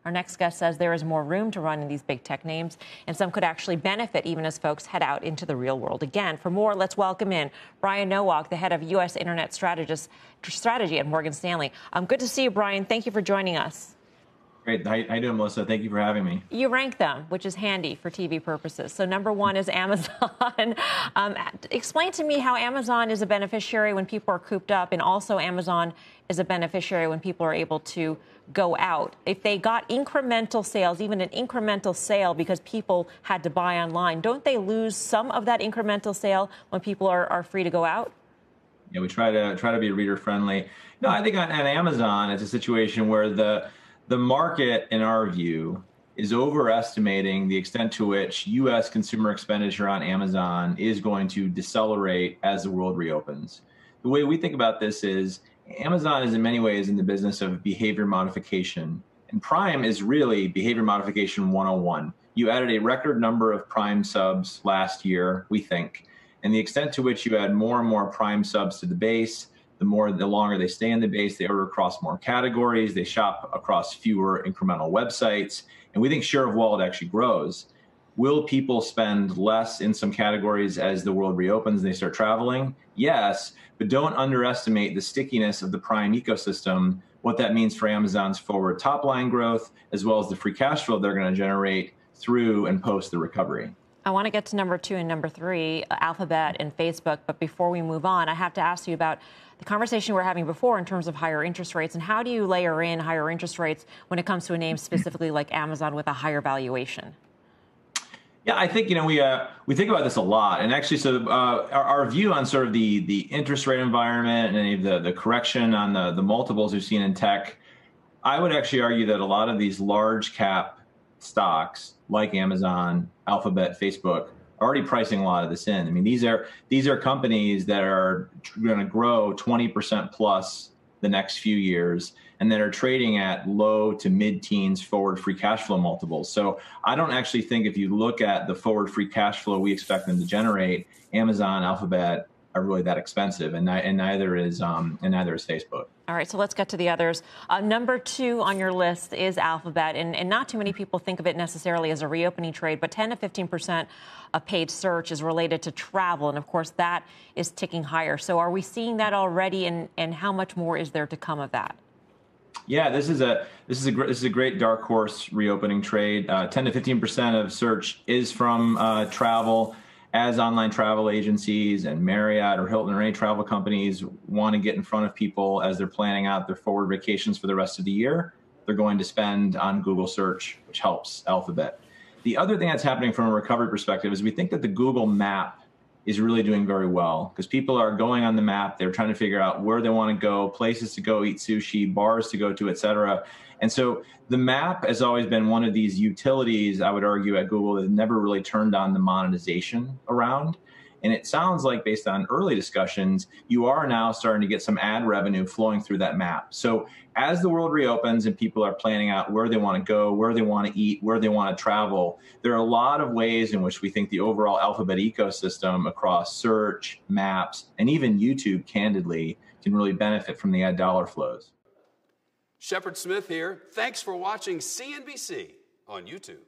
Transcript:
Our next guest says there is more room to run in these big tech names, and some could actually benefit even as folks head out into the real world again. For more, let's welcome in Brian Nowak, the head of U.S. Internet Strategy at Morgan Stanley. Good to see you, Brian. Thank you for joining us. Great. How you doing, Melissa? Thank you for having me. You rank them, which is handy for TV purposes. So number one is Amazon. Explain to me how Amazon is a beneficiary when people are cooped up, and also Amazon is a beneficiary when people are able to go out. If they got incremental sales, even an incremental sale because people had to buy online, don't they lose some of that incremental sale when people are free to go out? Yeah, we try to be reader friendly. No, I think on Amazon, it's a situation where the market, in our view, is overestimating the extent to which U.S. consumer expenditure on Amazon is going to decelerate as the world reopens. The way we think about this is Amazon is in many ways in the business of behavior modification, and Prime is really behavior modification 101. You added a record number of Prime subs last year, we think, and the extent to which you add more and more Prime subs to the base, the longer they stay in the base, they order across more categories, they shop across fewer incremental websites, and we think share of wallet actually grows. Will people spend less in some categories as the world reopens and they start traveling? Yes, but don't underestimate the stickiness of the Prime ecosystem, what that means for Amazon's forward top line growth, as well as the free cash flow they're going to generate through and post the recovery. I want to get to number two and number three, Alphabet and Facebook. But before we move on, I have to ask you about the conversation we were having before in terms of higher interest rates. And how do you layer in higher interest rates when it comes to a name specifically like Amazon with a higher valuation? Yeah, I think, we think about this a lot. And actually, so our view on sort of the interest rate environment and any of the correction on the multiples we've seen in tech, I would actually argue that a lot of these large cap stocks like Amazon, Alphabet, Facebook are already pricing a lot of this in. I mean, these are companies that are going to grow 20% plus the next few years, and that are trading at low to mid-teens forward free cash flow multiples. So I don't actually think if you look at the forward free cash flow we expect them to generate, Amazon, Alphabet are really that expensive, and neither is Facebook. All right, so let's get to the others. Number two on your list is Alphabet, and not too many people think of it necessarily as a reopening trade, but 10 to 15% of paid search is related to travel, and of course that is ticking higher. So are we seeing that already, and how much more is there to come of that? Yeah, this is a great dark horse reopening trade. 10 to 15% of search is from travel. As online travel agencies and Marriott or Hilton or any travel companies want to get in front of people as they're planning out their forward vacations for the rest of the year, they're going to spend on Google search, which helps Alphabet. The other thing that's happening from a recovery perspective is we think that the Google map is really doing very well because people are going on the map. They're trying to figure out where they want to go, places to go eat sushi, bars to go to, et cetera. And so the map has always been one of these utilities, I would argue, at Google that never really turned on the monetization around. And it sounds like, based on early discussions, you are now starting to get some ad revenue flowing through that map. So as the world reopens and people are planning out where they want to go, where they want to eat, where they want to travel, there are a lot of ways in which we think the overall Alphabet ecosystem across search, maps, and even YouTube, candidly, can really benefit from the ad dollar flows. Shepard Smith here. Thanks for watching CNBC on YouTube.